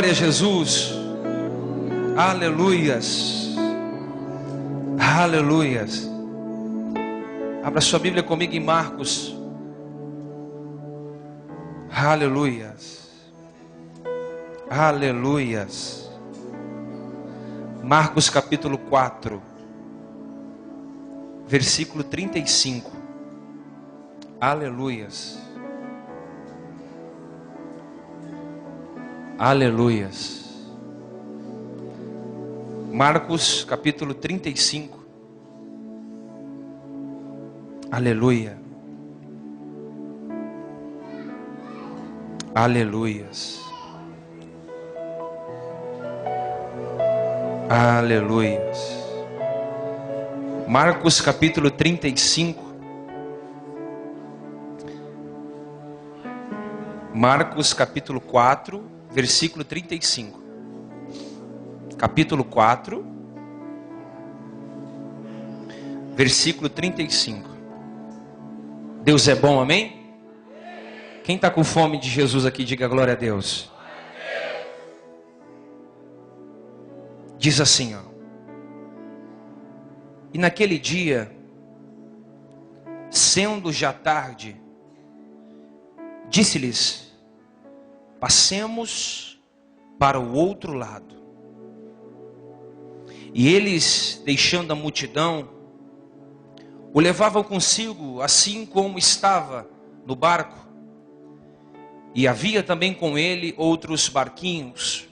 Glória a Jesus. Aleluias. Aleluias. Abra sua Bíblia comigo em Marcos. Aleluias. Aleluias. Marcos capítulo 4, versículo 35. Aleluias. Aleluias. Marcos capítulo 35. Aleluia. Aleluias. Aleluias. Marcos capítulo 35. Marcos capítulo 4, versículo 35. Capítulo 4, versículo 35. Deus é bom, amém? Quem está com fome de Jesus aqui, diga glória a Deus. Diz assim, ó. E naquele dia, sendo já tarde, disse-lhes: passemos para o outro lado. E eles, deixando a multidão, o levavam consigo, assim como estava no barco. E havia também com ele outros barquinhos.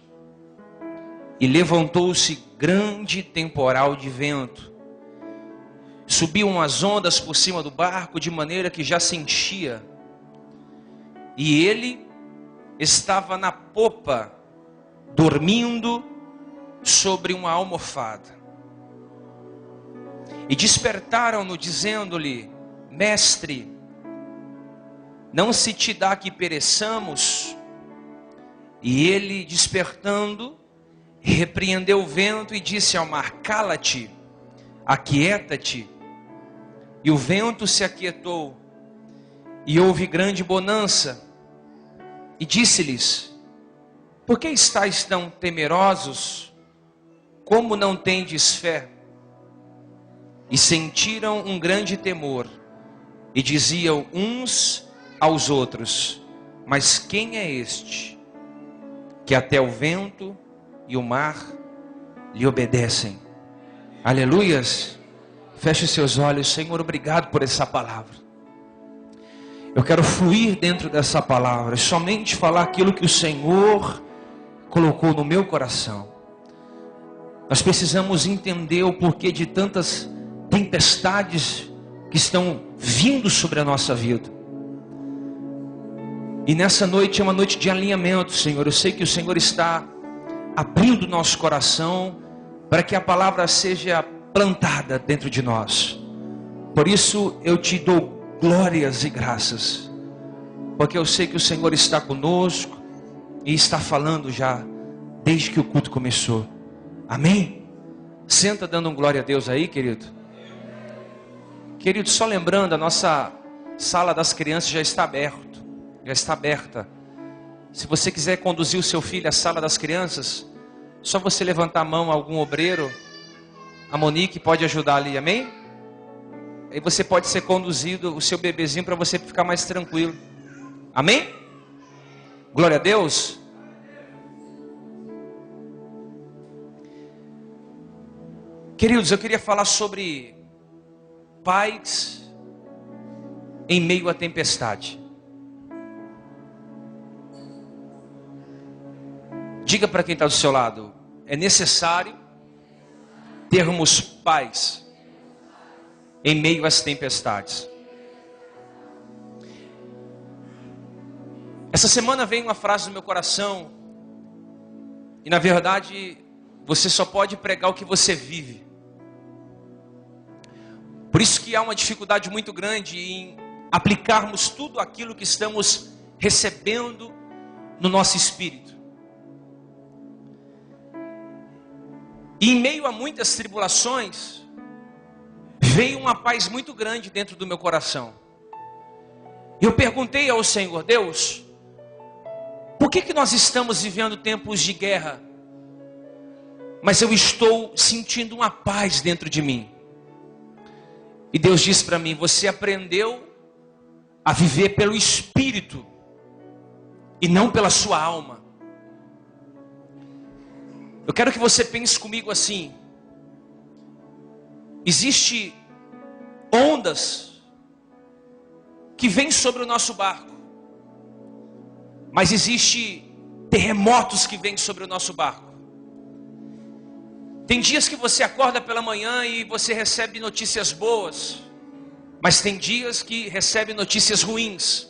E levantou-se grande temporal de vento. Subiam as ondas por cima do barco, de maneira que já se enchia. E ele estava na popa, dormindo sobre uma almofada. E despertaram-no, dizendo-lhe: mestre, não se te dá que pereçamos? E ele, despertando, repreendeu o vento e disse ao mar: cala-te, aquieta-te. E o vento se aquietou, e houve grande bonança. E disse-lhes: por que estáis tão temerosos? Como não tendes fé? E sentiram um grande temor, e diziam uns aos outros: mas quem é este, que até o vento e o mar lhe obedecem? Aleluias. Feche seus olhos. Senhor, obrigado por essa palavra. Eu quero fluir dentro dessa palavra, somente falar aquilo que o Senhor colocou no meu coração. Nós precisamos entender o porquê de tantas tempestades que estão vindo sobre a nossa vida. E nessa noite é uma noite de alinhamento, Senhor. Eu sei que o Senhor está abrindo o nosso coração para que a palavra seja plantada dentro de nós. Por isso eu te dou glórias e graças, porque eu sei que o Senhor está conosco e está falando já desde que o culto começou. Amém? Senta dando um glória a Deus aí, querido. Querido, só lembrando, a nossa sala das crianças já está aberta. Se você quiser conduzir o seu filho à sala das crianças, só você levantar a mão, algum obreiro, a Monique pode ajudar ali, amém? Aí você pode ser conduzido, o seu bebezinho, para você ficar mais tranquilo. Amém? Glória a Deus. Queridos, eu queria falar sobre paz em meio à tempestade. Diga para quem está do seu lado: é necessário termos paz em meio às tempestades. Essa semana veio uma frase no meu coração, e na verdade você só pode pregar o que você vive. Por isso que há uma dificuldade muito grande em aplicarmos tudo aquilo que estamos recebendo no nosso espírito. E em meio a muitas tribulações, veio uma paz muito grande dentro do meu coração. Eu perguntei ao Senhor: Deus, Por que nós estamos vivendo tempos de guerra? Mas eu estou sentindo uma paz dentro de mim. E Deus diz para mim: você aprendeu a viver pelo Espírito e não pela sua alma. Eu quero que você pense comigo assim: existe ondas que vêm sobre o nosso barco, mas existe terremotos que vêm sobre o nosso barco. Tem dias que você acorda pela manhã e você recebe notícias boas, mas tem dias que recebe notícias ruins,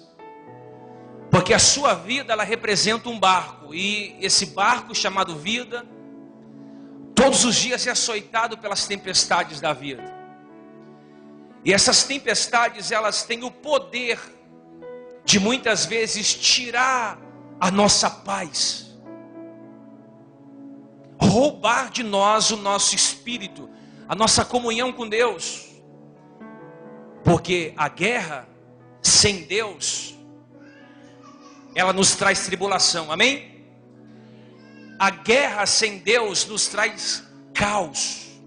porque a sua vida, ela representa um barco, e esse barco chamado vida, todos os dias é açoitado pelas tempestades da vida. E essas tempestades, elas têm o poder de muitas vezes tirar a nossa paz, roubar de nós o nosso espírito, a nossa comunhão com Deus. Porque a guerra sem Deus, ela nos traz tribulação, amém? A guerra sem Deus nos traz caos,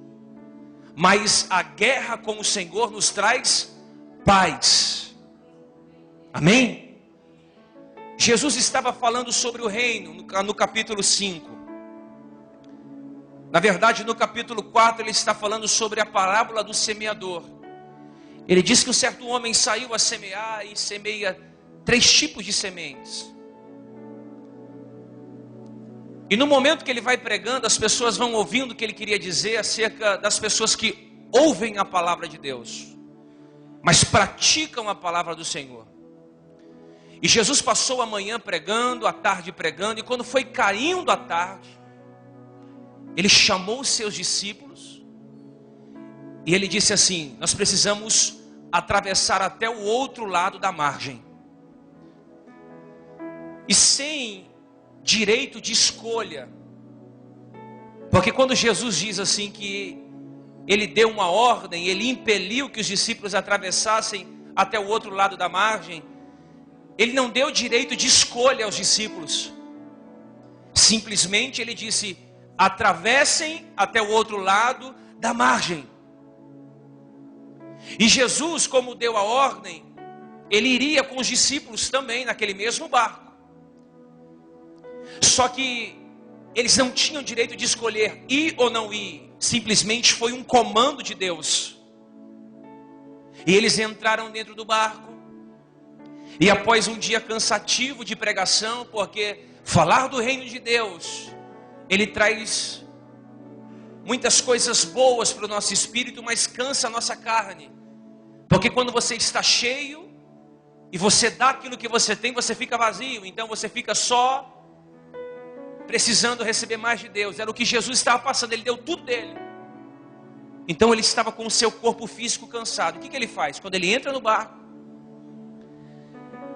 mas a guerra com o Senhor nos traz paz, amém? Jesus estava falando sobre o reino no capítulo 5. Na verdade, no capítulo 4, ele está falando sobre a parábola do semeador. Ele diz que um certo homem saiu a semear e semeia 3 tipos de sementes. E no momento que ele vai pregando, as pessoas vão ouvindo o que ele queria dizer acerca das pessoas que ouvem a palavra de Deus, mas praticam a palavra do Senhor. E Jesus passou a manhã pregando, a tarde pregando, e quando foi caindo a tarde, ele chamou os seus discípulos, e ele disse assim: nós precisamos atravessar até o outro lado da margem. E sem direito de escolha. Porque quando Jesus diz assim que ele deu uma ordem, ele impeliu que os discípulos atravessassem até o outro lado da margem, ele não deu direito de escolha aos discípulos. Simplesmente ele disse: atravessem até o outro lado da margem. E Jesus, como deu a ordem, ele iria com os discípulos também naquele mesmo barco. Só que eles não tinham direito de escolher ir ou não ir. Simplesmente foi um comando de Deus. E eles entraram dentro do barco. E após um dia cansativo de pregação, porque falar do reino de Deus, ele traz muitas coisas boas para o nosso espírito, mas cansa a nossa carne. Porque quando você está cheio e você dá aquilo que você tem, você fica vazio. Então você fica só precisando receber mais de Deus. Era o que Jesus estava passando, ele deu tudo dele. Então ele estava com o seu corpo físico cansado. O que ele faz? Quando ele entra no barco,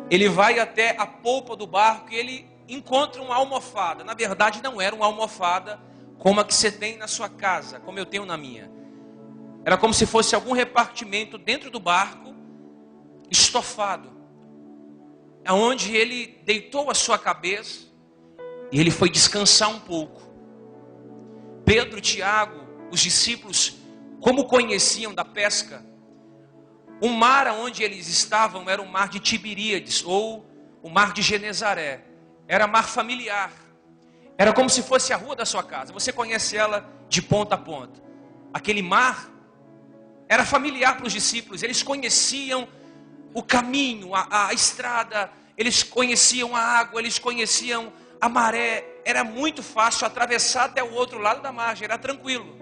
ele vai até a polpa do barco e ele encontra uma almofada. Na verdade não era uma almofada como a que você tem na sua casa, como eu tenho na minha. Era como se fosse algum repartimento dentro do barco, estofado, aonde ele deitou a sua cabeça e ele foi descansar um pouco. Pedro, Tiago, os discípulos, como conheciam da pesca, o mar onde eles estavam era o mar de Tiberíades, ou o mar de Genezaré. Era mar familiar. Era como se fosse a rua da sua casa. Você conhece ela de ponta a ponta. Aquele mar era familiar para os discípulos. Eles conheciam o caminho, a estrada. Eles conheciam a água, eles conheciam a maré. Era muito fácil atravessar até o outro lado da margem, era tranquilo.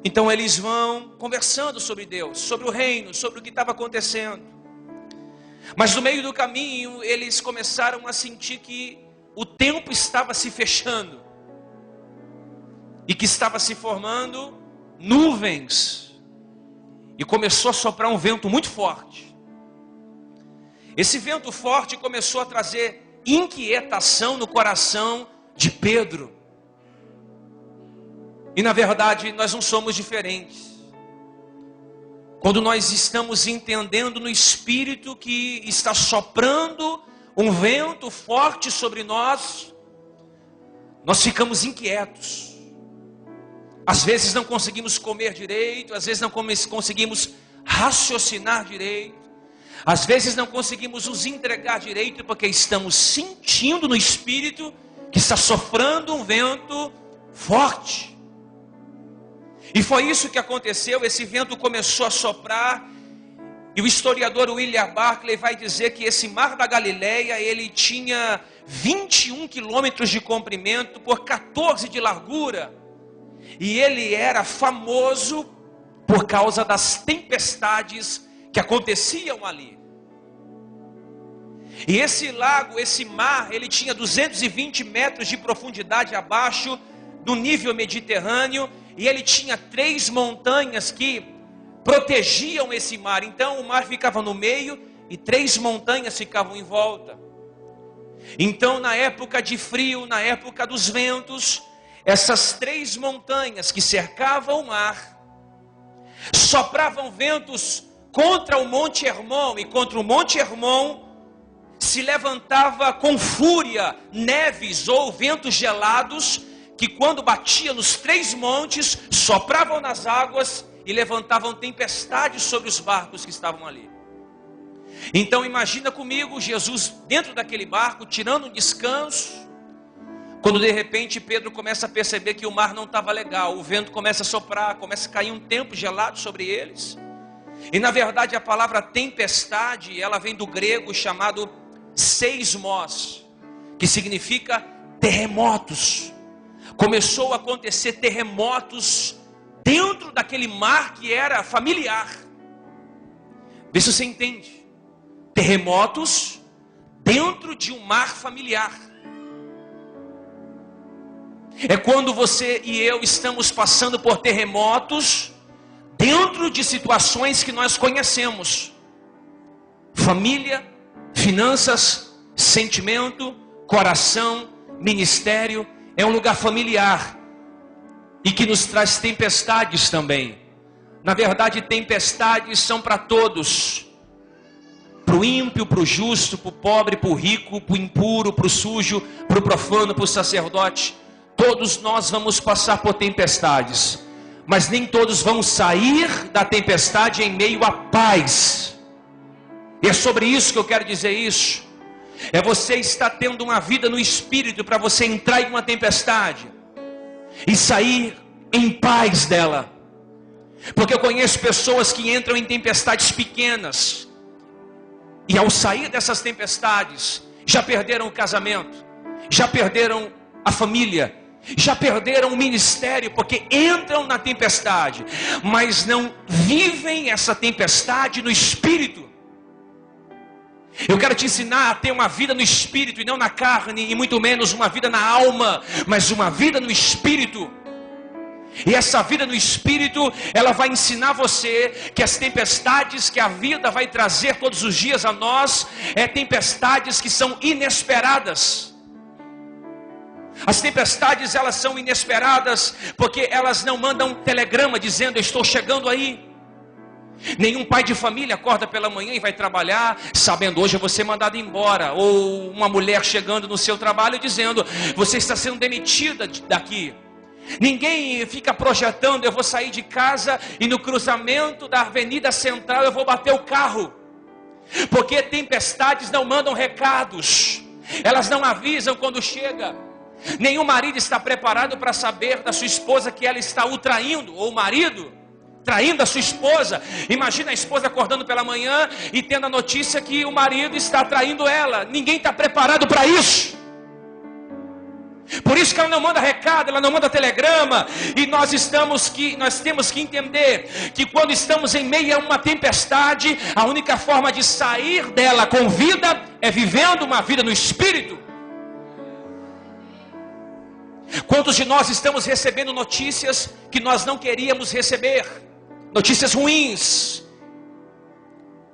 Então eles vão conversando sobre Deus, sobre o reino, sobre o que estava acontecendo. Mas no meio do caminho eles começaram a sentir que o tempo estava se fechando e que estava se formando nuvens, e começou a soprar um vento muito forte. Esse vento forte começou a trazer inquietação no coração de Pedro. E na verdade nós não somos diferentes. Quando nós estamos entendendo no Espírito que está soprando um vento forte sobre nós, nós ficamos inquietos. Às vezes não conseguimos comer direito, às vezes não conseguimos raciocinar direito, às vezes não conseguimos nos entregar direito, porque estamos sentindo no espírito que está soprando um vento forte. E foi isso que aconteceu. Esse vento começou a soprar, e o historiador William Barclay vai dizer que esse mar da Galileia, ele tinha 21 quilômetros de comprimento por 14 de largura, e ele era famoso por causa das tempestades que aconteciam ali. E esse lago, esse mar, ele tinha 220 metros de profundidade abaixo do nível mediterrâneo, e ele tinha 3 montanhas que protegiam esse mar. Então o mar ficava no meio e 3 montanhas ficavam em volta. Então, na época de frio, na época dos ventos, essas 3 montanhas que cercavam o mar sopravam ventos contra o Monte Hermon, e contra o Monte Hermon se levantava com fúria neves ou ventos gelados, que quando batia nos 3 montes, sopravam nas águas e levantavam tempestades sobre os barcos que estavam ali. Então imagina comigo Jesus dentro daquele barco, tirando um descanso, quando de repente Pedro começa a perceber que o mar não estava legal, o vento começa a soprar, começa a cair um tempo gelado sobre eles. E na verdade a palavra tempestade, ela vem do grego chamado seismos, que significa terremotos. Começou a acontecer terremotos dentro daquele mar que era familiar. Vê se você entende. Terremotos dentro de um mar familiar. É quando você e eu estamos passando por terremotos dentro de situações que nós conhecemos. Família, finanças, sentimento, coração, ministério. É um lugar familiar e que nos traz tempestades também. Na verdade, tempestades são para todos. Para o ímpio, para o justo, para o pobre, para o rico, para o impuro, para o sujo, para o profano, para o sacerdote. Todos nós vamos passar por tempestades, mas nem todos vão sair da tempestade em meio à paz. E é sobre isso que eu quero dizer isso. É você estar tendo uma vida no espírito para você entrar em uma tempestade e sair em paz dela. Porque eu conheço pessoas que entram em tempestades pequenas e ao sair dessas tempestades já perderam o casamento, já perderam a família, já perderam o ministério, porque entram na tempestade, mas não vivem essa tempestade no espírito. Eu quero te ensinar a ter uma vida no espírito e não na carne, e muito menos uma vida na alma, mas uma vida no espírito. E essa vida no espírito, ela vai ensinar você que as tempestades que a vida vai trazer todos os dias a nós, tempestades que são inesperadas. As tempestades, elas são inesperadas, porque elas não mandam telegrama dizendo: eu estou chegando aí. Nenhum pai de família acorda pela manhã e vai trabalhar sabendo: hoje eu vou ser mandado embora. Ou uma mulher chegando no seu trabalho dizendo: você está sendo demitida daqui. Ninguém fica projetando: eu vou sair de casa e no cruzamento da avenida central eu vou bater o carro. Porque tempestades não mandam recados, elas não avisam quando chega. Nenhum marido está preparado para saber da sua esposa que ela está o traindo, ou o marido traindo a sua esposa. Imagina a esposa acordando pela manhã e tendo a notícia que o marido está traindo ela. Ninguém está preparado para isso. Por isso que ela não manda recado, ela não manda telegrama. E nós temos que entender que quando estamos em meio a uma tempestade, a única forma de sair dela com vida é vivendo uma vida no espírito. Quantos de nós estamos recebendo notícias que nós não queríamos receber? Notícias ruins,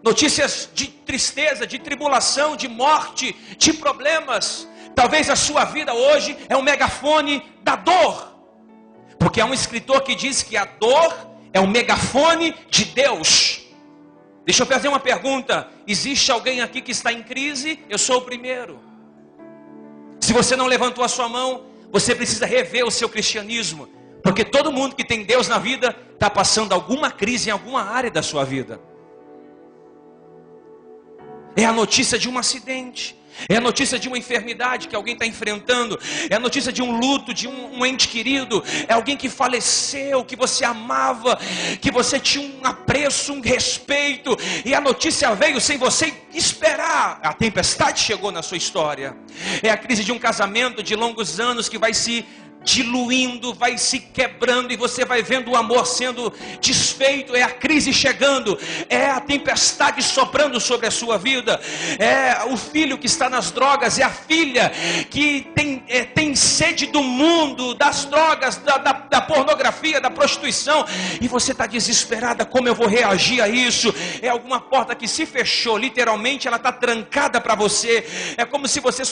notícias de tristeza, de tribulação, de morte, de problemas. Talvez a sua vida hoje é um megafone da dor, porque há um escritor que diz que a dor é um megafone de Deus. Deixa eu fazer uma pergunta. Existe alguém aqui que está em crise? Eu sou o primeiro. Se você não levantou a sua mão, você precisa rever o seu cristianismo. Porque todo mundo que tem Deus na vida está passando alguma crise em alguma área da sua vida. É a notícia de um acidente. É a notícia de uma enfermidade que alguém está enfrentando. É a notícia de um luto, de um ente querido. É alguém que faleceu, que você amava, que você tinha um apreço, um respeito. E a notícia veio sem você esperar. A tempestade chegou na sua história. É a crise de um casamento de longos anos que vai se diluindo, vai se quebrando, e você vai vendo o amor sendo desfeito. É a crise chegando, é a tempestade soprando sobre a sua vida, é o filho que está nas drogas, é a filha que tem sede do mundo, das drogas, da pornografia, da prostituição, e você está desesperada. Como eu vou reagir a isso? É alguma porta que se fechou, literalmente ela está trancada para você. É como se você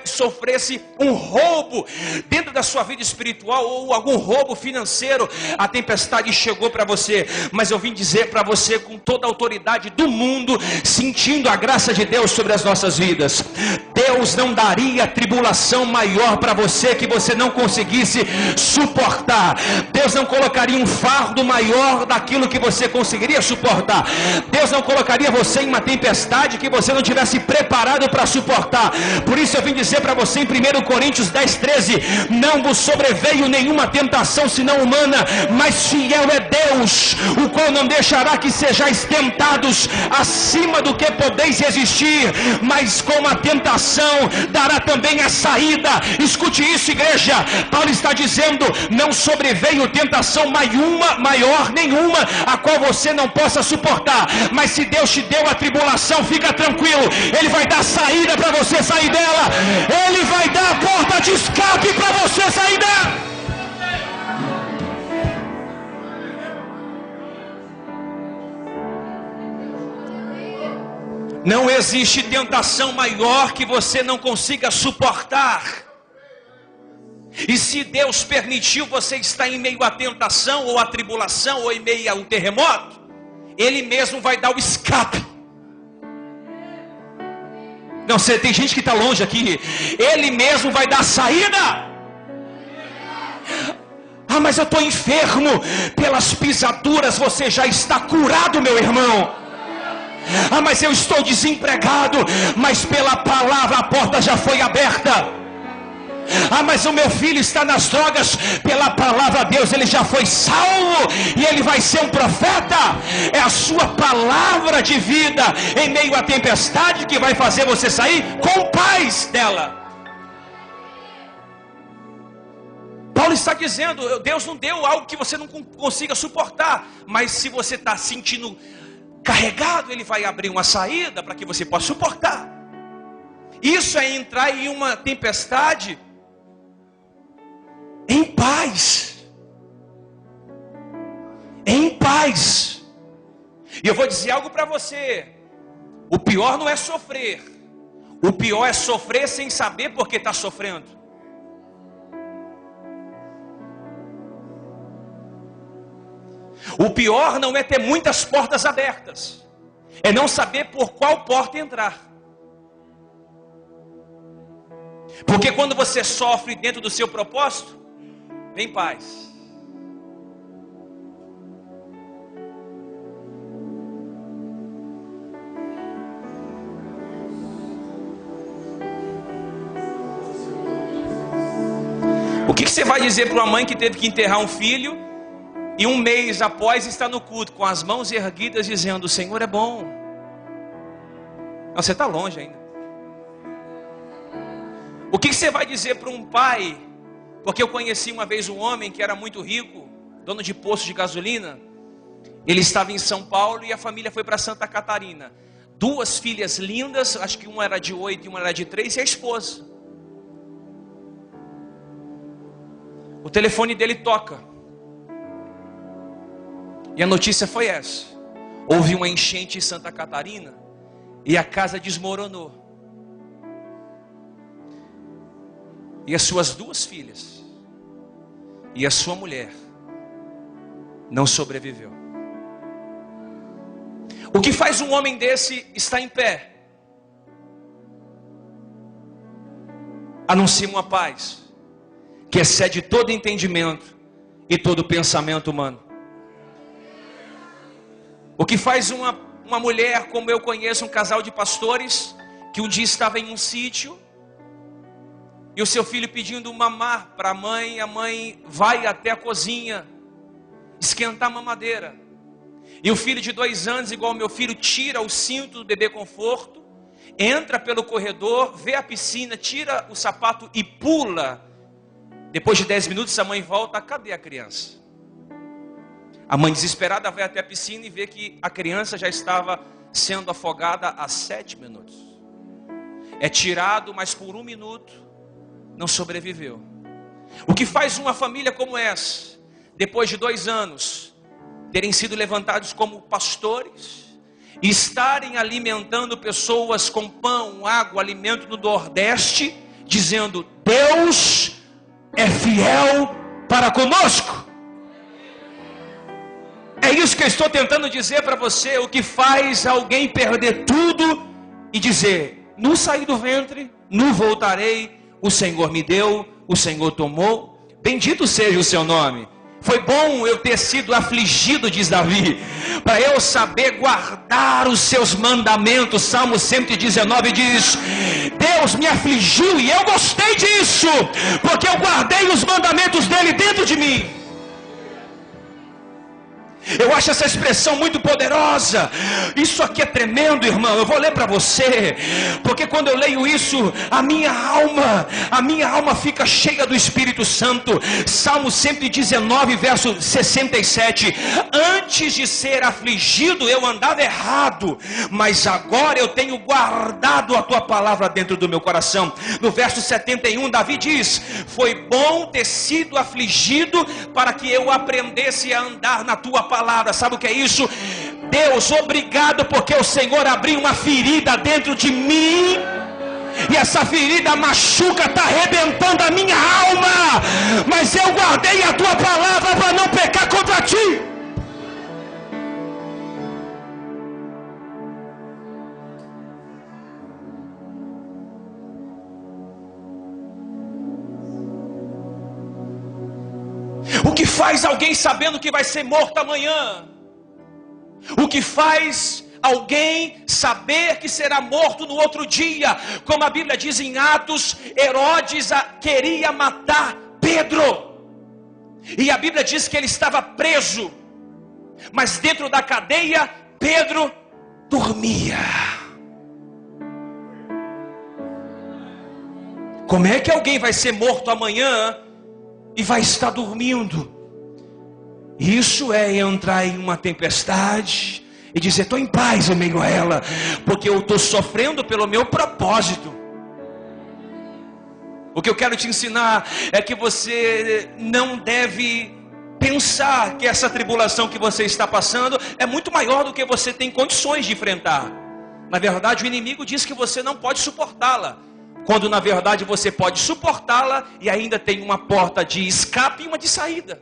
sofresse um roubo dentro da sua vida espiritual, ou algum roubo financeiro. A tempestade chegou para você, mas eu vim dizer para você com toda a autoridade do mundo, sentindo a graça de Deus sobre as nossas vidas: Deus não daria tribulação maior para você que você não conseguisse suportar. Deus não colocaria um fardo maior daquilo que você conseguiria suportar. Deus não colocaria você em uma tempestade que você não tivesse preparado para suportar. Por isso eu vim dizer para você em 1 Coríntios 10:13: não vos sobreveio nenhuma tentação senão humana, mas fiel é Deus, o qual não deixará que sejais tentados acima do que podeis resistir, mas com a tentação dará também a saída. Escute isso, igreja. Paulo está dizendo: não sobreveio tentação maior nenhuma, a qual você não possa suportar, mas se Deus te deu a tribulação, fica tranquilo, Ele vai dar saída para você sair dela. Ele vai dar a porta de escape para você sair dela. Não existe tentação maior que você não consiga suportar. E se Deus permitiu você estar em meio à tentação, ou à tribulação, ou em meio a um terremoto, Ele mesmo vai dar o escape. Não sei, tem gente que está longe aqui. Ele mesmo vai dar a saída. Ah, mas eu estou enfermo. Pelas pisaduras você já está curado, meu irmão. Ah, mas eu estou desempregado. Mas pela palavra a porta já foi aberta. Ah, mas o meu filho está nas drogas. Pela palavra de Deus ele já foi salvo, e ele vai ser um profeta. É a sua palavra de vida em meio à tempestade que vai fazer você sair com paz dela. Paulo está dizendo: Deus não deu algo que você não consiga suportar, mas se você está sentindo carregado, Ele vai abrir uma saída para que você possa suportar. Isso é entrar em uma tempestade em paz. Em paz. E eu vou dizer algo para você: o pior não é sofrer, o pior é sofrer sem saber por que está sofrendo. O pior não é ter muitas portas abertas, é não saber por qual porta entrar. Porque quando você sofre dentro do seu propósito, vem paz. O que você vai dizer para uma mãe que teve que enterrar um filho e um mês após está no culto com as mãos erguidas dizendo: o Senhor é bom? Não, você está longe ainda. O que você vai dizer para um pai? Porque eu conheci uma vez um homem que era muito rico, dono de posto de gasolina. Ele estava em São Paulo e a família foi para Santa Catarina. 2 filhas lindas, acho que uma era de 8 e uma era de 3, e a esposa. O telefone dele toca. E a notícia foi essa: houve uma enchente em Santa Catarina e a casa desmoronou. E as suas 2 filhas e a sua mulher não sobreviveu. O que faz um homem desse estar em pé? Anuncia uma paz que excede todo entendimento e todo pensamento humano. O que faz uma mulher, como eu conheço, um casal de pastores, que um dia estava em um sítio, e o seu filho pedindo mamar para a mãe vai até a cozinha, esquentar a mamadeira. E o filho de 2 anos, igual ao meu filho, tira o cinto do bebê conforto, entra pelo corredor, vê a piscina, tira o sapato e pula. Depois de 10 minutos a mãe volta, cadê a criança? A mãe desesperada vai até a piscina e vê que a criança já estava sendo afogada há 7 minutos. É tirado, mas por 1 minuto não sobreviveu. O que faz uma família como essa, depois de 2 anos, terem sido levantados como pastores, e estarem alimentando pessoas com pão, água, alimento no Nordeste, dizendo: Deus é fiel para conosco. É isso que eu estou tentando dizer para você. O que faz alguém perder tudo e dizer: no saí do ventre, no voltarei, o Senhor me deu, o Senhor tomou, bendito seja o seu nome. Foi bom eu ter sido afligido, diz Davi, para eu saber guardar os seus mandamentos. Salmo 119 diz: Deus me afligiu e eu gostei disso, porque eu guardei os mandamentos dele dentro de mim. Eu acho essa expressão muito poderosa. Isso aqui é tremendo, irmão. Eu vou ler para você, porque quando eu leio isso, a minha alma fica cheia do Espírito Santo. Salmo 119, verso 67. Antes de ser afligido, eu andava errado, mas agora eu tenho guardado a tua palavra dentro do meu coração. No verso 71, Davi diz: foi bom ter sido afligido para que eu aprendesse a andar na tua palavra. Sabe o que é isso? Deus, obrigado, porque o Senhor abriu uma ferida dentro de mim, e essa ferida machuca, está arrebentando a minha alma, mas eu guardei a tua palavra para não pecar contra ti. O que faz alguém sabendo que vai ser morto amanhã? O que faz alguém saber que será morto no outro dia? Como a Bíblia diz em Atos, Herodes queria matar Pedro, e a Bíblia diz que ele estava preso, mas dentro da cadeia Pedro dormia. Como é que alguém vai ser morto amanhã e vai estar dormindo? Isso é entrar em uma tempestade e dizer: estou em paz em meio a ela, porque eu estou sofrendo pelo meu propósito. O que eu quero te ensinar é que você não deve pensar que essa tribulação que você está passando é muito maior do que você tem condições de enfrentar. Na verdade, o inimigo diz que você não pode suportá-la, quando na verdade você pode suportá-la e ainda tem uma porta de escape e uma de saída.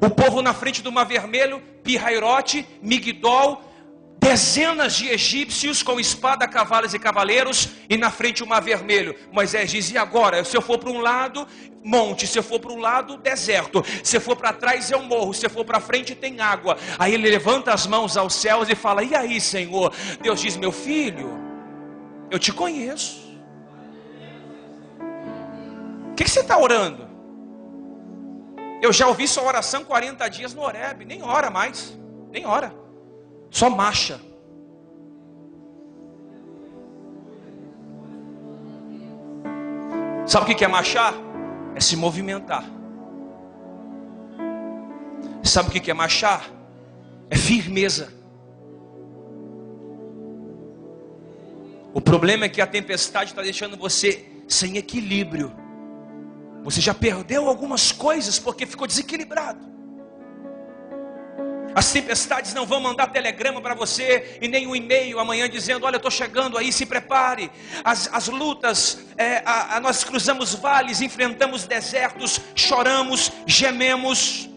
O povo na frente do Mar Vermelho, Pi-Hairote, Migdol, dezenas de egípcios com espada, cavalos e cavaleiros, e na frente o Mar Vermelho. Moisés diz: e agora? Se eu for para um lado, monte; se eu for para um lado, deserto; se eu for para trás, eu morro; se eu for para frente, tem água. Aí ele levanta as mãos aos céus e fala: e aí, Senhor? Deus diz: meu filho, eu te conheço. O que você está orando? Eu já ouvi sua oração 40 dias no Horebe. Nem ora mais, nem ora, só marcha. Sabe o que é marchar? É se movimentar. Sabe o que é marchar? É firmeza. O problema é que a tempestade está deixando você sem equilíbrio. Você já perdeu algumas coisas porque ficou desequilibrado. As tempestades não vão mandar telegrama para você e nem um e-mail amanhã dizendo: olha, eu estou chegando aí, se prepare. As lutas, nós cruzamos vales, enfrentamos desertos, choramos, gememos.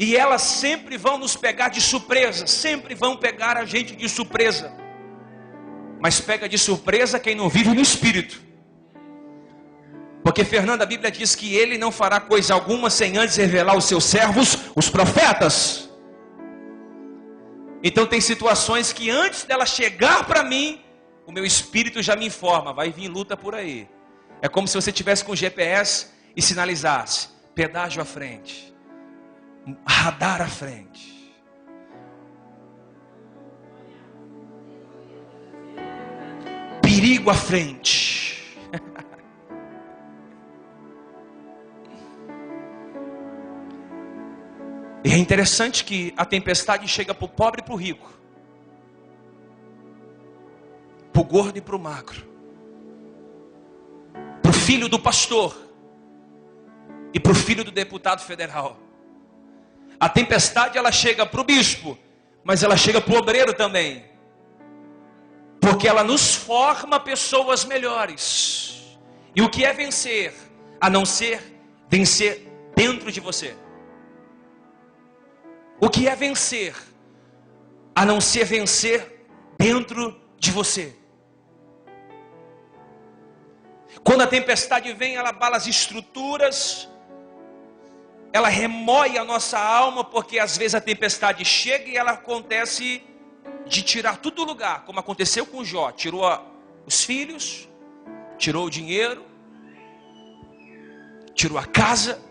E elas sempre vão nos pegar de surpresa, sempre vão pegar a gente de surpresa. Mas pega de surpresa quem não vive no Espírito. Porque Fernando, a Bíblia diz que ele não fará coisa alguma sem antes revelar aos seus servos, os profetas. Então tem situações que antes dela chegar para mim, o meu espírito já me informa, vai vir luta por aí. É como se você tivesse com o GPS e sinalizasse, pedágio à frente, radar à frente. Perigo à frente. E é interessante que a tempestade chega para o pobre e para o rico, para o gordo e para o magro, para o filho do pastor e para o filho do deputado federal. A tempestade ela chega para o bispo, mas ela chega para o obreiro também, porque ela nos forma pessoas melhores. E o que é vencer, a não ser vencer dentro de você? O que é vencer, a não ser vencer dentro de você? Quando a tempestade vem, ela abala as estruturas, ela remói a nossa alma, porque às vezes a tempestade chega e ela acontece de tirar tudo do lugar, como aconteceu com Jó. Tirou os filhos, tirou o dinheiro, tirou a casa,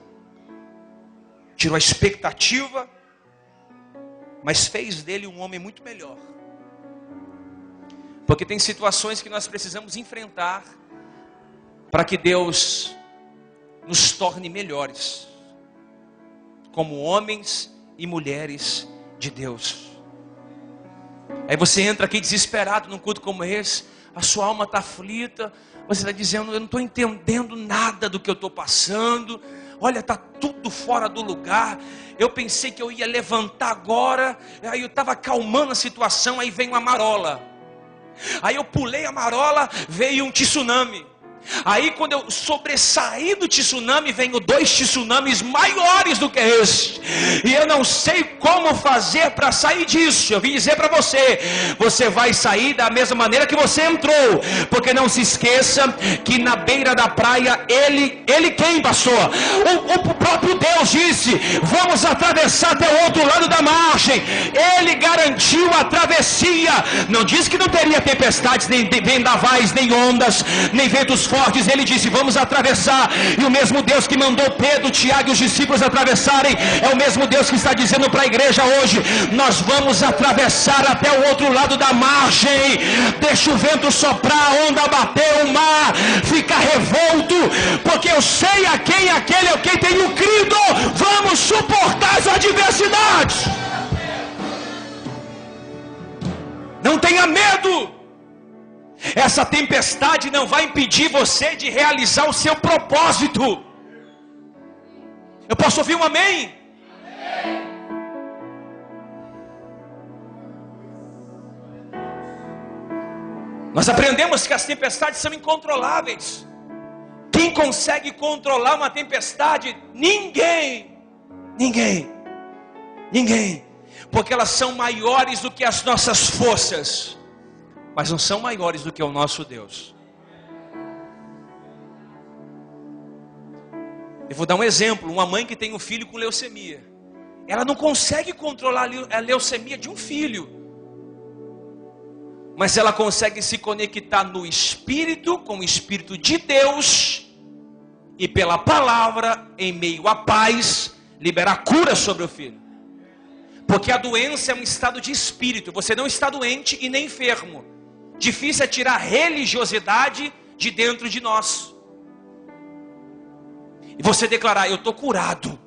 tirou a expectativa, mas fez dele um homem muito melhor. Porque tem situações que nós precisamos enfrentar para que Deus nos torne melhores, como homens e mulheres de Deus. Aí você entra aqui desesperado num culto como esse, a sua alma está aflita, você está dizendo, eu não estou entendendo nada do que eu estou passando, olha, está tudo fora do lugar, eu pensei que eu ia levantar agora, aí eu estava acalmando a situação, aí vem uma marola, aí eu pulei a marola, veio um tsunami. Aí quando eu sobressaí do tsunami, venho 2 tsunamis maiores do que este, e eu não sei como fazer para sair disso. Eu vim dizer para você, você vai sair da mesma maneira que você entrou, porque não se esqueça que na beira da praia, ele quem passou? O próprio Deus disse, vamos atravessar até o outro lado da margem. Ele garantiu a travessia, não disse que não teria tempestades, nem vendavais, nem ondas, nem ventos fortes. Ele disse, vamos atravessar. E o mesmo Deus que mandou Pedro, Tiago e os discípulos atravessarem, é o mesmo Deus que está dizendo para a igreja hoje, nós vamos atravessar até o outro lado da margem. Deixa o vento soprar, a onda bater, o mar fica revolto, porque eu sei a quem aquele é quem tenho crido. Vamos suportar as adversidades. Não tenha medo. Essa tempestade não vai impedir você de realizar o seu propósito. Eu posso ouvir um amém? Nós aprendemos que as tempestades são incontroláveis. Quem consegue controlar uma tempestade? Ninguém. Porque elas são maiores do que as nossas forças, mas não são maiores do que o nosso Deus. Eu vou dar um exemplo. Uma mãe que tem um filho com leucemia, ela não consegue controlar a leucemia de um filho, mas ela consegue se conectar no Espírito, com o Espírito de Deus, e pela palavra, em meio à paz, liberar cura sobre o filho. Porque a doença é um estado de espírito. Você não está doente e nem enfermo. Difícil é tirar a religiosidade de dentro de nós e você declarar, eu estou curado.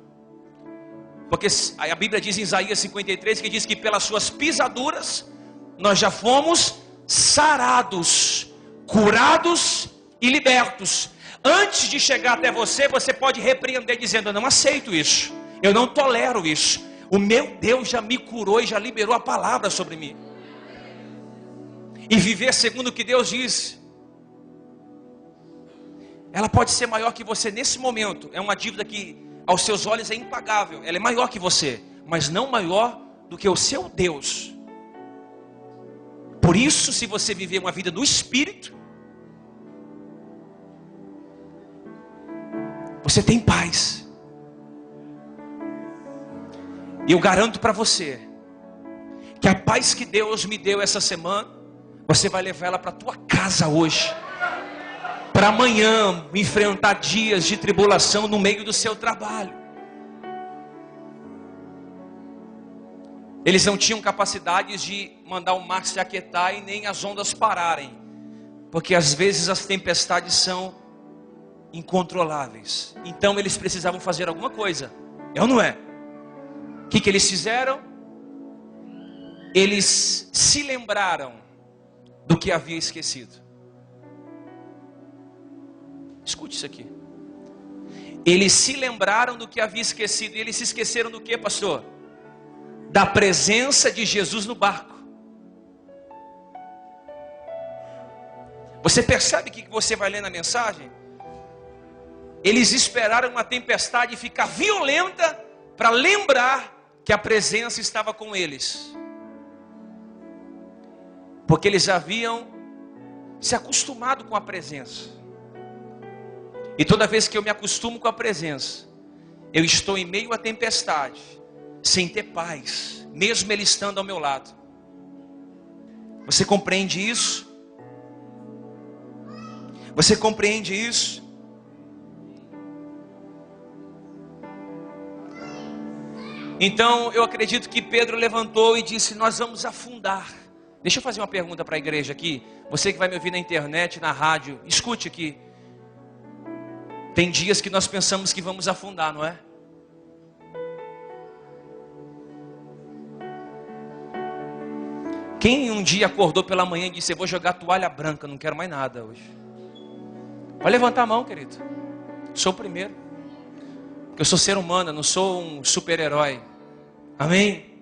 Porque a Bíblia diz em Isaías 53, que diz que pelas suas pisaduras nós já fomos sarados, curados e libertos. Antes de chegar até você, você pode repreender dizendo, eu não aceito isso, eu não tolero isso. O meu Deus já me curou e já liberou a palavra sobre mim. E viver segundo o que Deus diz. Ela pode ser maior que você nesse momento. É uma dívida que aos seus olhos é impagável. Ela é maior que você, mas não maior do que o seu Deus. Por isso, se você viver uma vida no Espírito, você tem paz. E eu garanto para você, que a paz que Deus me deu essa semana, você vai levar ela para a tua casa hoje. Para amanhã enfrentar dias de tribulação no meio do seu trabalho. Eles não tinham capacidades de mandar o mar se aquietar e nem as ondas pararem. Porque às vezes as tempestades são incontroláveis. Então eles precisavam fazer alguma coisa. É ou não é? O que eles fizeram? Eles se lembraram do que havia esquecido. Escute isso aqui. Eles se lembraram do que havia esquecido. E eles se esqueceram do que, pastor? Da presença de Jesus no barco. Você percebe que você vai ler na mensagem? Eles esperaram uma tempestade ficar violenta para lembrar que a presença estava com eles. Porque eles haviam se acostumado com a presença. E toda vez que eu me acostumo com a presença, eu estou em meio à tempestade, sem ter paz, mesmo Ele estando ao meu lado. Você compreende isso? Você compreende isso? Então eu acredito que Pedro levantou e disse: nós vamos afundar. Deixa eu fazer uma pergunta para a igreja aqui. Você que vai me ouvir na internet, na rádio, escute aqui. Tem dias que nós pensamos que vamos afundar, não é? Quem um dia acordou pela manhã e disse: eu vou jogar toalha branca, não quero mais nada hoje? Pode levantar a mão, querido. Sou o primeiro. Porque eu sou ser humano, eu não sou um super-herói. Amém?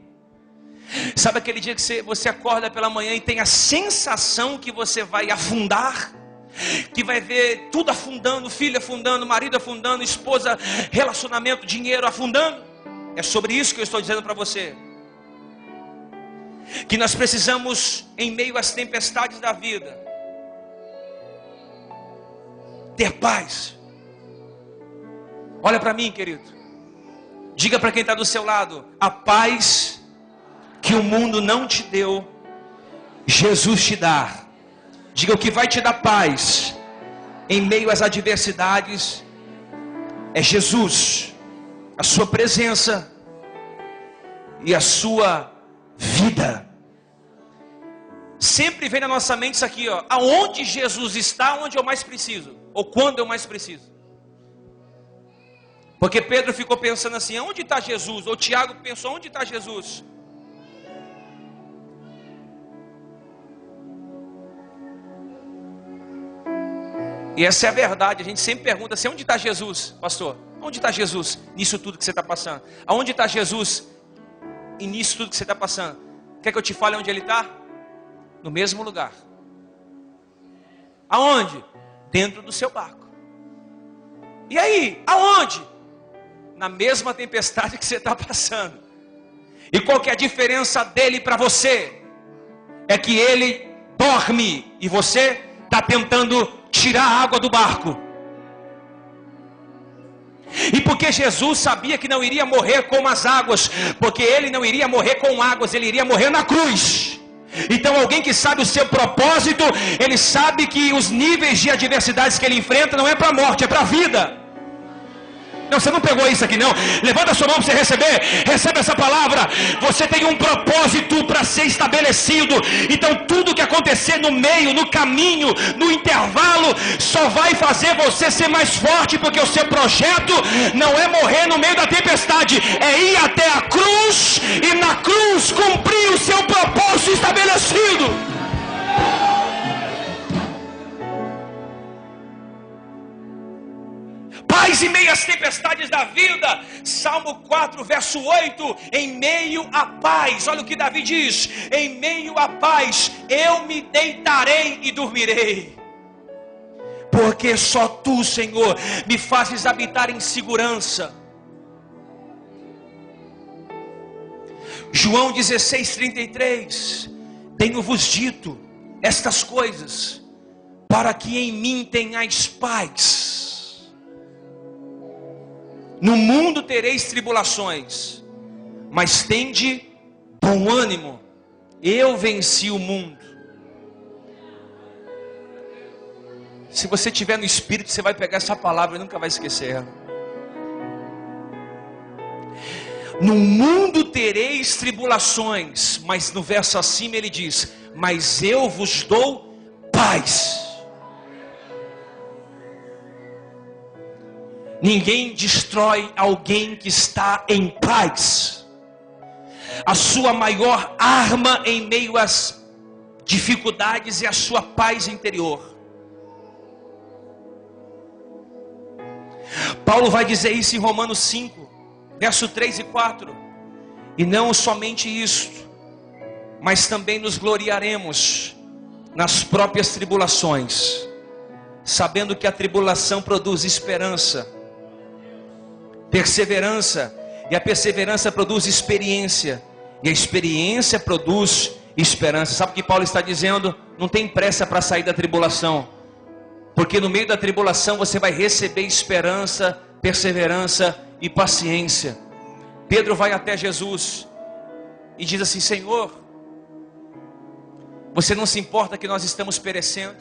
Sabe aquele dia que você acorda pela manhã e tem a sensação que você vai afundar? Que vai ver tudo afundando, filho afundando, marido afundando, esposa, relacionamento, dinheiro afundando? É sobre isso que eu estou dizendo para você. Que nós precisamos, em meio às tempestades da vida, ter paz. Olha para mim, querido. Diga para quem está do seu lado: a paz que o mundo não te deu, Jesus te dá. Diga: o que vai te dar paz em meio às adversidades é Jesus, a sua presença e a sua vida. Sempre vem na nossa mente isso aqui, ó: aonde Jesus está, onde eu mais preciso, ou quando eu mais preciso. Porque Pedro ficou pensando assim: onde está Jesus? Ou Tiago pensou: onde está Jesus? E essa é a verdade. A gente sempre pergunta assim: onde está Jesus, pastor? Onde está Jesus nisso tudo que você está passando? Aonde está Jesus e nisso tudo que você está passando? Quer que eu te fale onde Ele está? No mesmo lugar. Aonde? Dentro do seu barco. E aí? Aonde? Na mesma tempestade que você está passando. E qual que é a diferença dele para você? É que ele dorme e você está tentando tirar a água do barco. E porque Jesus sabia que não iria morrer com as águas, porque ele não iria morrer com águas, ele iria morrer na cruz. Então alguém que sabe o seu propósito, ele sabe que os níveis de adversidades que ele enfrenta não é para a morte, é para a vida. Não, você não pegou isso aqui não. Levanta a sua mão para você receber. Recebe essa palavra. Você tem um propósito para ser estabelecido. Então tudo que acontecer no meio, no caminho, no intervalo, só vai fazer você ser mais forte. Porque o seu projeto não é morrer no meio da tempestade, é ir até a cruz e na cruz cumprir o seu propósito estabelecido. Paz em meio às tempestades da vida. Salmo 4, verso 8. Em meio à paz, olha o que Davi diz: em meio à paz eu me deitarei e dormirei, porque só Tu, Senhor, me fazes habitar em segurança. João 16:33, tenho-vos dito estas coisas, para que em mim tenhais paz. No mundo tereis tribulações, mas tende bom ânimo, eu venci o mundo. Se você estiver no Espírito, você vai pegar essa palavra e nunca vai esquecer ela. No mundo tereis tribulações, mas no verso acima ele diz, mas eu vos dou paz. Ninguém destrói alguém que está em paz. A sua maior arma em meio às dificuldades é a sua paz interior. Paulo vai dizer isso em Romanos 5, verso 3 e 4. E não somente isto, mas também nos gloriaremos nas próprias tribulações, sabendo que a tribulação produz esperança, perseverança, e a perseverança produz experiência, e a experiência produz esperança. Sabe o que Paulo está dizendo? Não tem pressa para sair da tribulação, porque no meio da tribulação você vai receber esperança, perseverança e paciência. Pedro vai até Jesus e diz assim: Senhor, você não se importa que nós estamos perecendo?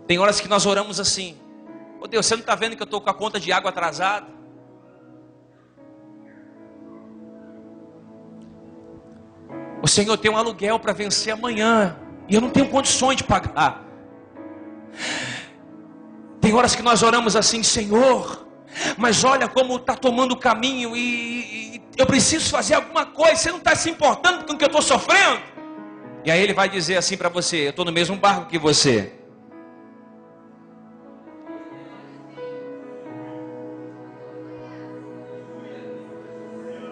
Tem horas que nós oramos assim: ô Deus, você não está vendo que eu estou com a conta de água atrasada? O Senhor tem um aluguel para vencer amanhã e eu não tenho condições de pagar. Tem horas que nós oramos assim: Senhor, mas olha como está tomando o caminho e eu preciso fazer alguma coisa, você não está se importando com o que eu estou sofrendo? E aí Ele vai dizer assim para você: eu estou no mesmo barco que você.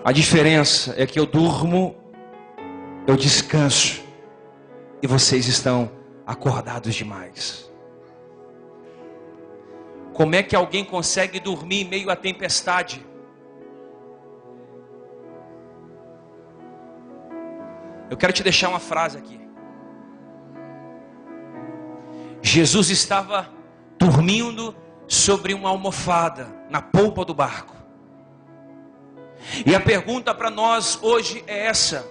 A diferença é que eu durmo, eu descanso, e vocês estão acordados demais. Como é que alguém consegue dormir em meio à tempestade? Eu quero te deixar uma frase aqui. Jesus estava dormindo sobre uma almofada na polpa do barco. E a pergunta para nós hoje é essa: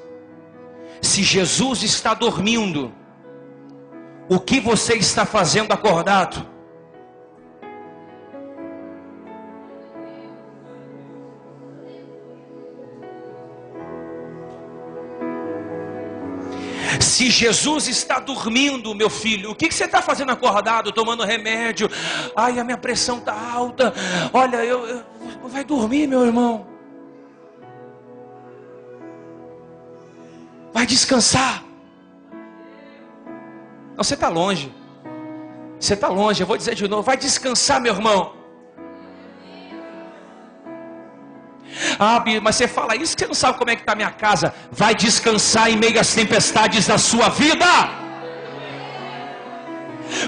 se Jesus está dormindo, o que você está fazendo acordado? Se Jesus está dormindo, meu filho, o que você está fazendo acordado? Tomando remédio? Ai, a minha pressão está alta. Olha, vai dormir, meu irmão. Vai descansar. Não, você está longe. Você está longe, eu vou dizer de novo: vai descansar, meu irmão. Ah, mas você fala isso que você não sabe como é que está a minha casa. Vai descansar em meio às tempestades da sua vida.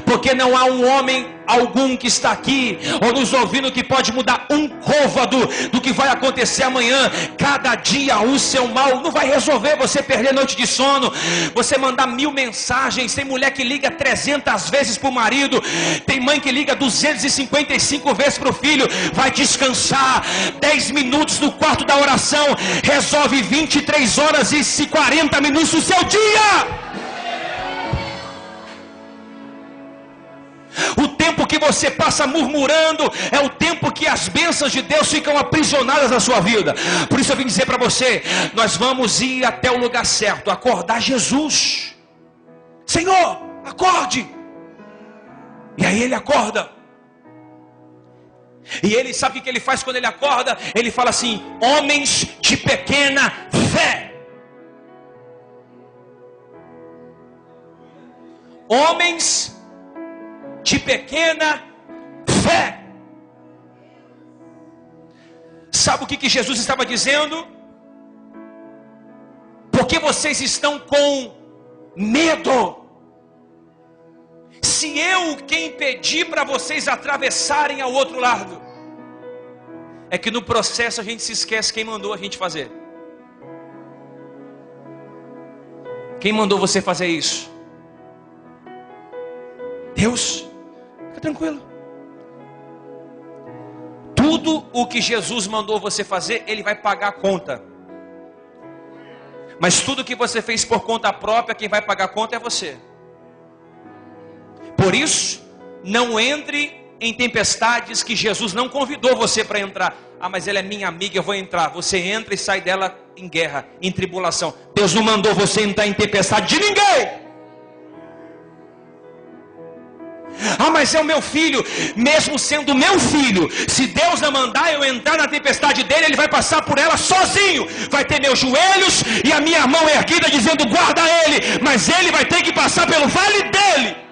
Porque não há um homem algum que está aqui ou nos ouvindo que pode mudar um côvado do que vai acontecer amanhã. Cada dia o seu mal não vai resolver você perder noite de sono, você mandar 1000 mensagens. Tem mulher que liga 300 vezes para o marido, tem mãe que liga 255 vezes para o filho. Vai descansar. 10 minutos no quarto da oração resolve 23 horas e 40 minutos do seu dia. O tempo que você passa murmurando é o tempo que as bênçãos de Deus ficam aprisionadas na sua vida. Por isso eu vim dizer para você: nós vamos ir até o lugar certo, acordar Jesus. Senhor, acorde. E aí ele acorda. E ele sabe o que ele faz quando ele acorda? Ele fala assim: homens de pequena fé. Homens de pequena fé. Sabe o que Jesus estava dizendo? Porque vocês estão com medo. Se eu quem pedir para vocês atravessarem ao outro lado, é que no processo a gente se esquece quem mandou a gente fazer. Quem mandou você fazer isso? Deus. Fica tranquilo. Tudo o que Jesus mandou você fazer, Ele vai pagar a conta. Mas tudo que você fez por conta própria, quem vai pagar a conta é você. Por isso, não entre em tempestades que Jesus não convidou você para entrar. Ah, mas ela é minha amiga, eu vou entrar. Você entra e sai dela em guerra, em tribulação. Deus não mandou você entrar em tempestade de ninguém. Ah, mas é o meu filho. Mesmo sendo meu filho, se Deus não mandar eu entrar na tempestade dele, ele vai passar por ela sozinho. Vai ter meus joelhos e a minha mão erguida dizendo guarda ele. Mas ele vai ter que passar pelo vale dele.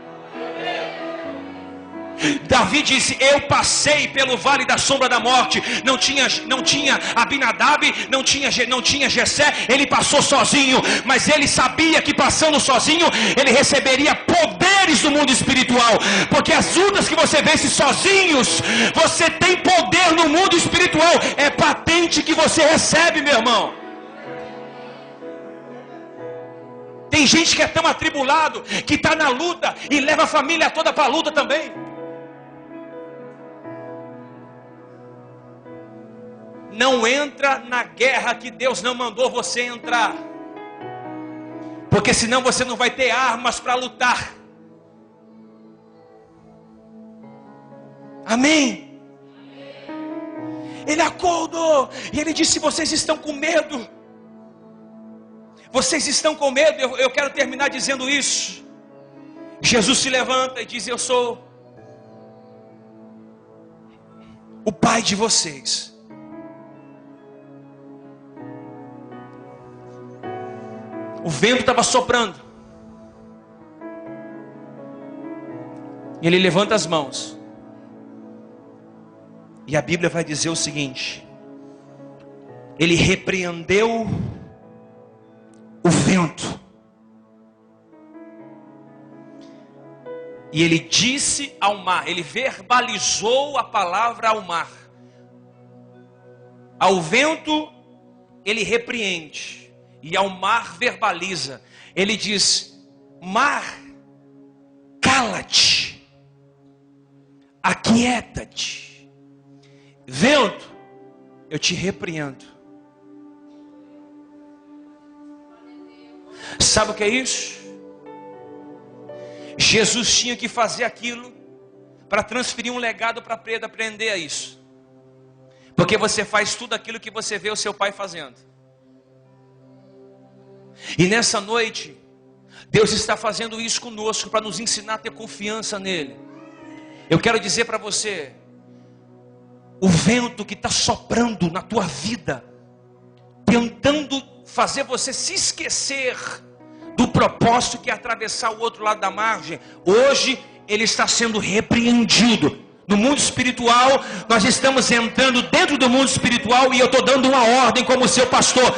Davi disse, eu passei pelo vale da sombra da morte. Não tinha Abinadab, não tinha Jessé. Ele passou sozinho, mas ele sabia que passando sozinho ele receberia poderes do mundo espiritual. Porque as lutas que você vence sozinhos, você tem poder no mundo espiritual. É patente que você recebe, meu irmão. Tem gente que é tão atribulado, que está na luta e leva a família toda para a luta também. Não entra na guerra que Deus não mandou você entrar, porque senão você não vai ter armas para lutar. Amém? Ele acordou e ele disse, vocês estão com medo. Vocês estão com medo. Eu quero terminar dizendo isso. Jesus se levanta e diz, eu sou o pai de vocês. O vento estava soprando. E ele levanta as mãos. E a Bíblia vai dizer o seguinte: ele repreendeu o vento. E ele disse ao mar, ele verbalizou a palavra ao mar. Ao vento ele repreende. E ao mar verbaliza. Ele diz, mar, cala-te, aquieta-te. Vento, eu te repreendo. Sabe o que é isso? Jesus tinha que fazer aquilo para transferir um legado para Pedro aprender a isso. Porque você faz tudo aquilo que você vê o seu pai fazendo. E nessa noite, Deus está fazendo isso conosco para nos ensinar a ter confiança nele. Eu quero dizer para você, o vento que está soprando na tua vida, tentando fazer você se esquecer do propósito que é atravessar o outro lado da margem, hoje ele está sendo repreendido. No mundo espiritual, nós estamos entrando dentro do mundo espiritual e eu estou dando uma ordem como seu pastor.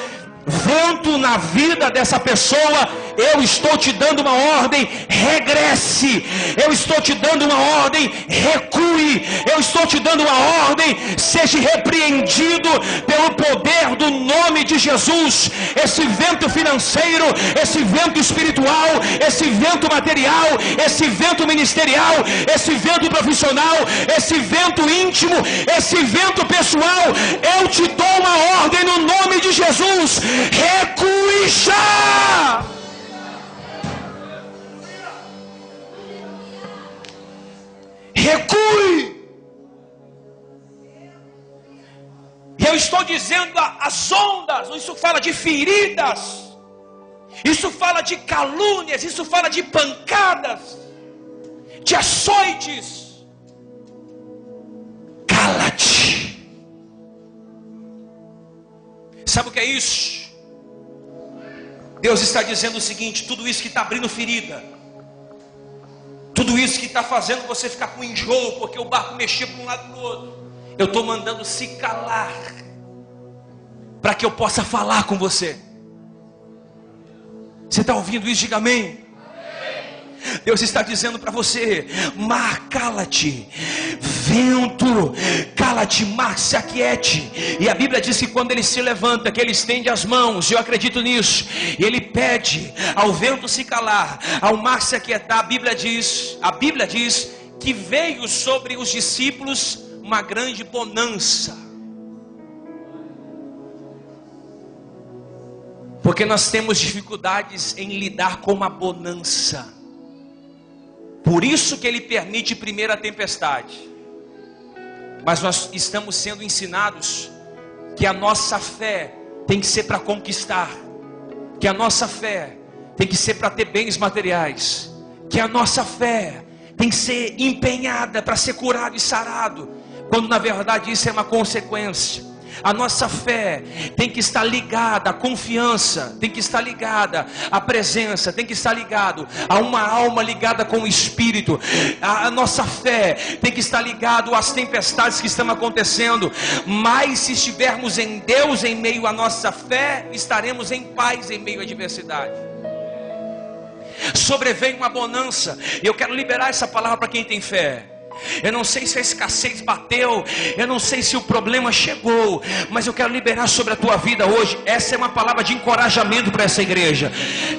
Vento na vida dessa pessoa, eu estou te dando uma ordem, regresse. Eu estou te dando uma ordem, recue. Eu estou te dando uma ordem, seja repreendido pelo poder do nome de Jesus. Esse vento financeiro, esse vento espiritual, esse vento material, esse vento ministerial, esse vento profissional, esse vento íntimo, esse vento pessoal, eu te dou uma ordem no nome de Jesus. Recue já! Recue! Eu estou dizendo as ondas, isso fala de feridas, isso fala de calúnias, isso fala de pancadas, de açoites. Cala-te! Sabe o que é isso? Deus está dizendo o seguinte: tudo isso que está abrindo ferida, tudo isso que está fazendo você ficar com enjoo, porque o barco mexia para um lado e para o outro, eu estou mandando se calar, para que eu possa falar com você. Você está ouvindo isso? Diga amém. Deus está dizendo para você: mar, cala-te, vento, cala-te, mar, se aquiete. E a Bíblia diz que quando ele se levanta, que ele estende as mãos, eu acredito nisso, e ele pede ao vento se calar, ao mar se aquietar. A Bíblia diz que veio sobre os discípulos uma grande bonança. Porque nós temos dificuldades em lidar com uma bonança. Por isso que ele permite primeiro a tempestade. Mas nós estamos sendo ensinados que a nossa fé tem que ser para conquistar, que a nossa fé tem que ser para ter bens materiais, que a nossa fé tem que ser empenhada para ser curado e sarado, quando na verdade isso é uma consequência. A nossa fé tem que estar ligada à confiança, tem que estar ligada à presença, tem que estar ligado a uma alma ligada com o Espírito. A nossa fé tem que estar ligado às tempestades que estão acontecendo. Mas se estivermos em Deus em meio à nossa fé, estaremos em paz em meio à adversidade. Sobrevém uma bonança, e eu quero liberar essa palavra para quem tem fé. Eu não sei se a escassez bateu, eu não sei se o problema chegou, mas eu quero liberar sobre a tua vida hoje. Essa é uma palavra de encorajamento para essa igreja.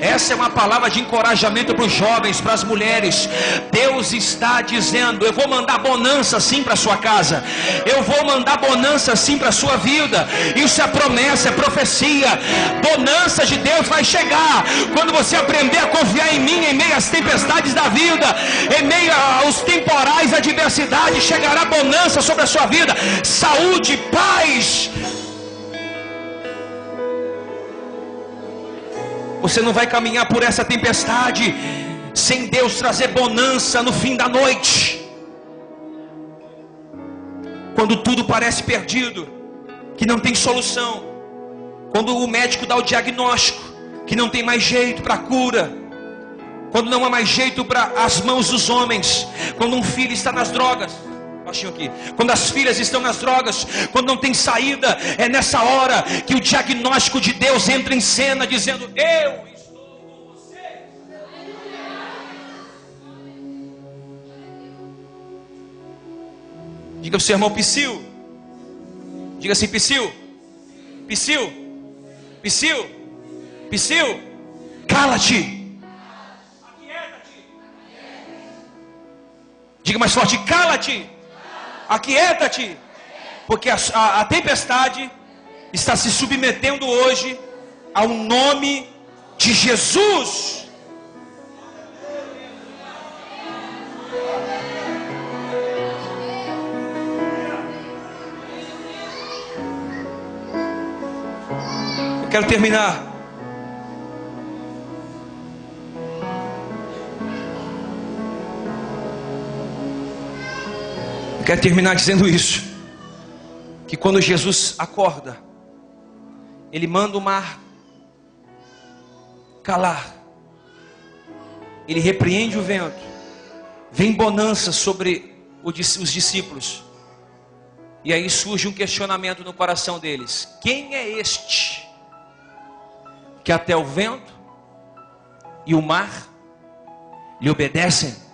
Essa é uma palavra de encorajamento para os jovens, para as mulheres. Deus está dizendo: eu vou mandar bonança sim para a sua casa, eu vou mandar bonança sim para a sua vida. Isso é promessa, é profecia. Bonança de Deus vai chegar quando você aprender a confiar em mim em meio às tempestades da vida, em meio aos temporais adversidade, chegará bonança sobre a sua vida, saúde, paz. Você não vai caminhar por essa tempestade sem Deus trazer bonança no fim da noite. Quando tudo parece perdido, que não tem solução, quando o médico dá o diagnóstico que não tem mais jeito para a cura, quando não há mais jeito para as mãos dos homens, quando um filho está nas drogas, baixinho aqui, quando as filhas estão nas drogas, quando não tem saída, é nessa hora que o diagnóstico de Deus entra em cena, dizendo: eu estou com você. Diga para o seu irmão: Psyu. Diga assim: Psyu, Psyu, Psyu, Psyu, cala-te. Diga mais forte: cala-te, aquieta-te, porque a tempestade está se submetendo hoje ao nome de Jesus. Eu quero terminar. Quero terminar dizendo isso, que quando Jesus acorda, Ele manda o mar calar, Ele repreende o vento, vem bonança sobre os discípulos, e aí surge um questionamento no coração deles: quem é este que até o vento e o mar lhe obedecem?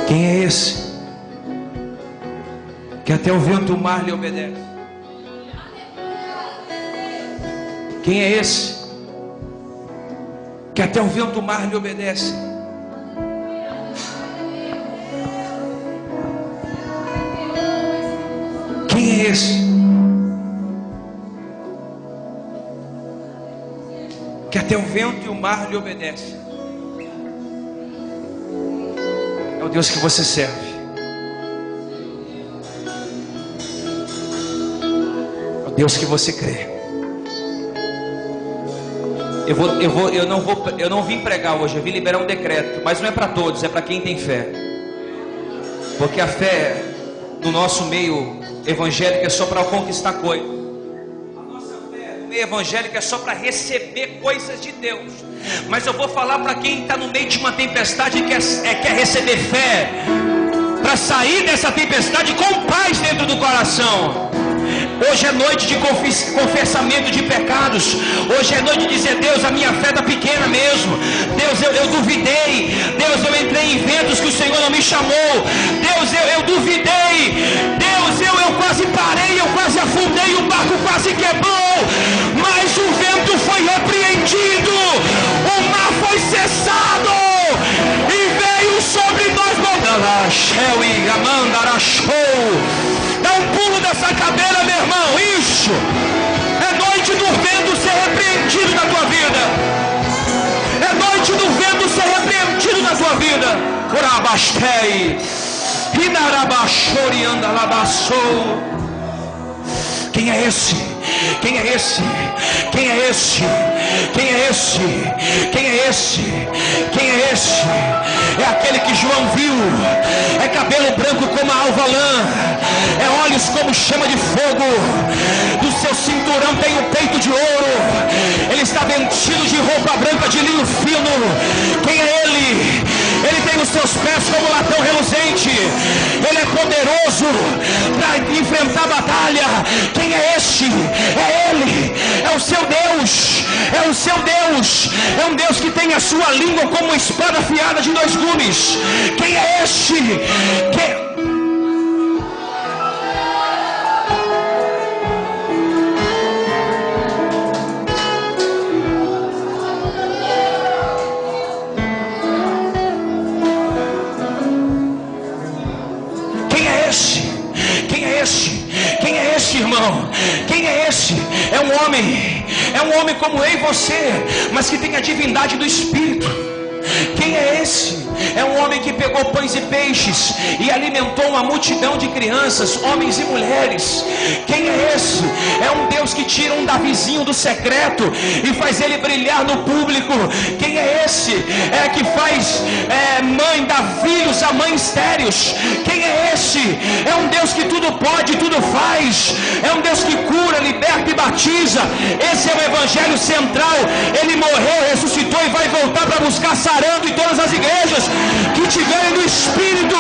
Quem é esse que até o vento e o mar lhe obedece? Quem é esse que até o vento e o mar lhe obedece? Quem é esse que até o vento e o mar lhe obedece? É o Deus que você serve. É o Deus que você crê. Eu não vim pregar hoje, eu vim liberar um decreto, mas não é para todos, é para quem tem fé. Porque a fé no nosso meio evangélico é só para conquistar coisas. A nossa fé no meio evangélico é só para receber coisas de Deus. Mas eu vou falar para quem está no meio de uma tempestade e quer receber fé, para sair dessa tempestade com paz dentro do coração. Hoje é noite de confessamento de pecados. Hoje é noite de dizer: Deus, a minha fé está pequena mesmo. Deus, eu duvidei. Deus, eu entrei em ventos que o Senhor não me chamou. Deus, eu duvidei. Deus, eu quase parei, eu quase afundei, o barco quase quebrou. Mas o vento foi repreendido, o mar foi cessado e veio sobre nós. Dá um pulo dessa cadeira, meu irmão. Isso é noite do vento ser repreendido na tua vida. É noite do vento ser repreendido na tua vida. Urabastei, Inarabashori andalabassou. Quem é esse? Quem é esse? Quem é esse? Quem é esse? Quem é esse? Quem é esse? É aquele que João viu. É cabelo branco como a alva lã. É olhos como chama de fogo. Do seu cinturão tem um peito de ouro. Ele está vestido de roupa branca de linho fino. Quem é ele? Ele tem os seus pés como latão reluzente. Ele é poderoso para enfrentar a batalha. Quem é este? É ele, é o seu Deus, é o seu Deus. É um Deus que tem a sua língua como uma espada afiada de 2 gumes. Quem é este? Quem é esse, irmão? Quem é esse? É um homem como eu e você, mas que tem a divindade do Espírito. Quem é esse? É um homem que pegou pães e peixes e alimentou uma multidão de crianças, homens e mulheres. Quem é esse? É um Deus que tira um Davizinho do secreto e faz ele brilhar no público. Quem é esse? É que faz mãe dar filhos a mães estéreis. Quem é esse? É um Deus que tudo pode, tudo faz. É um Deus que cura, liberta e batiza. Esse é o evangelho central. Ele morreu, ressuscitou e vai voltar para buscar sarando em todas as igrejas que tiverem do Espírito.